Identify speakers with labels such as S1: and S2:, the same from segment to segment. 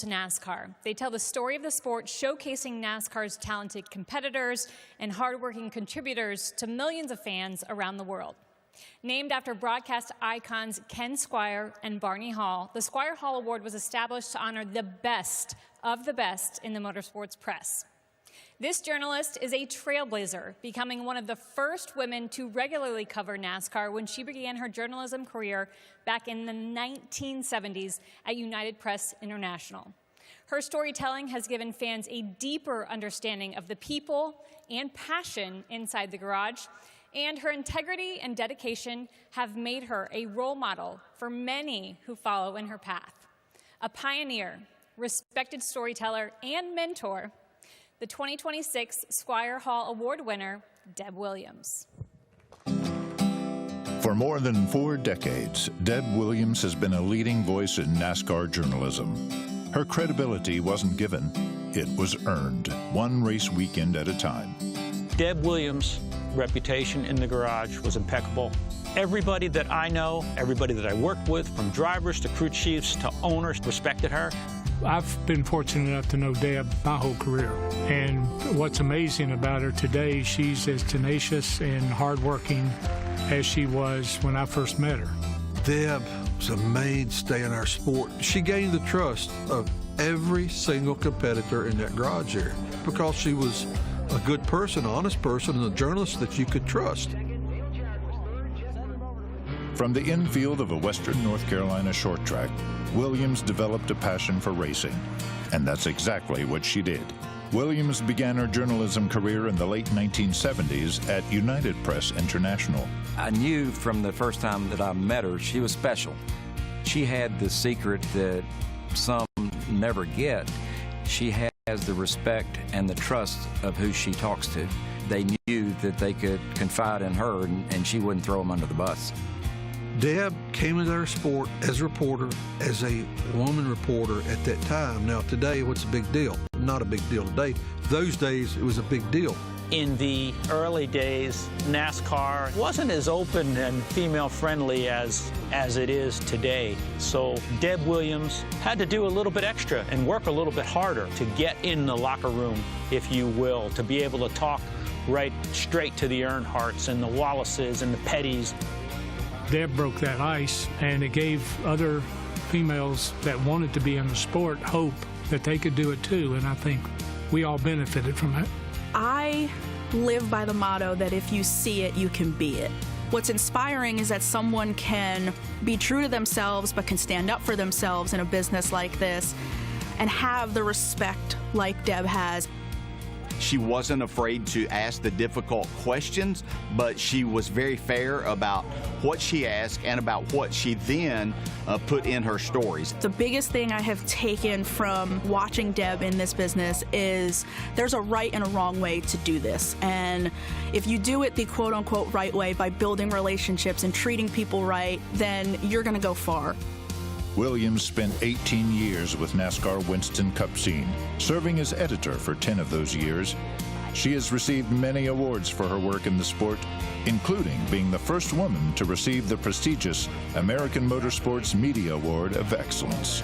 S1: to NASCAR. They tell the story of the sport, showcasing NASCAR's talented competitors and hardworking contributors to millions of fans around the world. Named after broadcast icons Ken Squier and Barney Hall, the Squier-Hall Award was established to honor the best of the best in the motorsports press. This journalist is a trailblazer, becoming one of the first women to regularly cover NASCAR when she began her journalism career back in the 1970s at United Press International. Her storytelling has given fans a deeper understanding of the people and passion inside the garage, and her integrity and dedication have made her a role model for many who follow in her path. A pioneer, respected storyteller, and mentor, the 2026 Squier-Hall Award winner, Deb Williams.
S2: For more than 4 decades, Deb Williams has been a leading voice in NASCAR journalism. Her credibility wasn't given, it was earned, one race weekend at a time.
S3: Deb Williams' reputation in the garage was impeccable. Everybody that I know, everybody that I worked with, from drivers to crew chiefs to owners, respected her.
S4: I've been fortunate enough to know Deb my whole career, and what's amazing about her today, she's as tenacious and hardworking as she was when I first met her.
S5: Deb was a mainstay in our sport. She gained the trust of every single competitor in that garage area because she was a good person, honest person, and a journalist that you could trust.
S2: From the infield of a Western North Carolina short track, Williams developed a passion for racing, and that's exactly what she did. Williams began her journalism career in the late 1970s at United Press International.
S6: I knew from the first time that I met her, she was special. She had the secret that some never get. She has the respect and the trust of who she talks to. They knew that they could confide in her, and she wouldn't throw them under the bus.
S5: Deb came into our sport as a reporter, as a woman reporter at that time. Now today, what's a big deal? Not a big deal today. Those days, it was a big deal.
S3: In the early days, NASCAR wasn't as open and female-friendly as it is today. So Deb Williams had to do a little bit extra and work a little bit harder to get in the locker room, if you will, to be able to talk right straight to the Earnhardts and the Wallaces and the Pettys.
S4: Deb broke that ice, and it gave other females that wanted to be in the sport hope that they could do it too, and I think we all benefited from it.
S7: I live by the motto that if you see it, you can be it. What's inspiring is that someone can be true to themselves but can stand up for themselves in a business like this and have the respect like Deb has.
S8: She wasn't afraid to ask the difficult questions, but she was very fair about what she asked and about what she then put in her stories.
S7: The biggest thing I have taken from watching Deb in this business is there's a right and a wrong way to do this. And if you do it the quote-unquote right way by building relationships and treating people right, then you're going to go far.
S2: Williams spent 18 years with NASCAR Winston Cup scene, serving as editor for 10 of those years. She has received many awards for her work in the sport, including being the first woman to receive the prestigious American Motorsports Media Award of Excellence.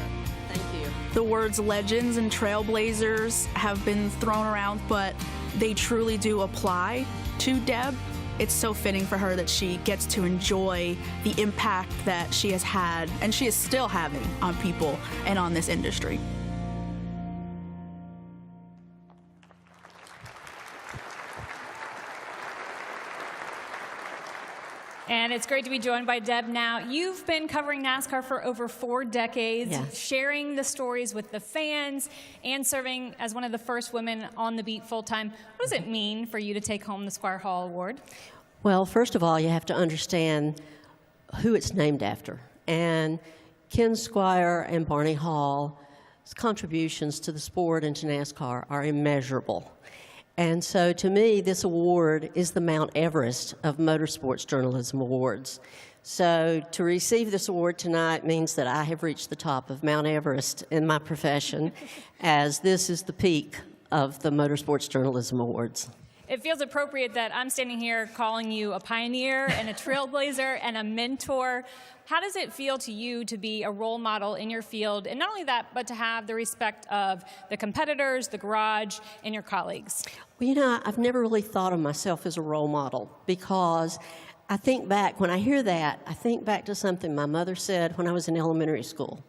S7: Thank you. The words legends and trailblazers have been thrown around, but they truly do apply to Deb. It's so fitting for her that she gets to enjoy the impact that she has had and she is still having on people and on this industry.
S1: And it's great to be joined by Deb now. You've been covering NASCAR for over 4 decades,
S9: yes,
S1: sharing the stories with the fans and serving as one of the first women on the beat full-time. What does it mean for you to take home the Squier-Hall Award?
S9: Well, first of all, you have to understand who it's named after. And Ken Squier and Barney Hall's contributions to the sport and to NASCAR are immeasurable. And so, to me, this award is the Mount Everest of motorsports journalism awards. So, to receive this award tonight means that I have reached the top of Mount Everest in my profession, as this is the peak of the motorsports journalism awards.
S1: It feels appropriate that I'm standing here calling you a pioneer and a trailblazer and a mentor. How does it feel to you to be a role model in your field? And not only that, but to have the respect of the competitors, the garage, and your colleagues?
S9: Well, you know, I've never really thought of myself as a role model because I think back, when I hear that, I think back to something my mother said when I was in elementary school.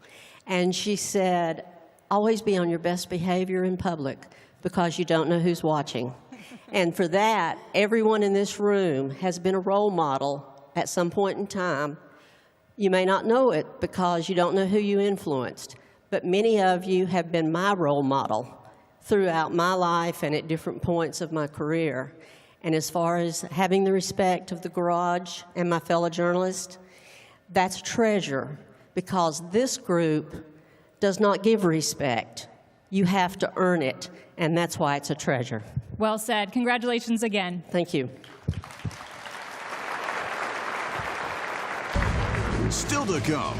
S9: And she said, always be on your best behavior in public because you don't know who's watching. And for that, everyone in this room has been a role model at some point in time. You may not know it because you don't know who you influenced, but many of you have been my role model throughout my life and at different points of my career. And as far as having the respect of the garage and my fellow journalists, that's a treasure because this group does not give respect. You have to earn it, and that's why it's a treasure.
S1: Well said. Congratulations again.
S9: Thank you.
S10: Still to come,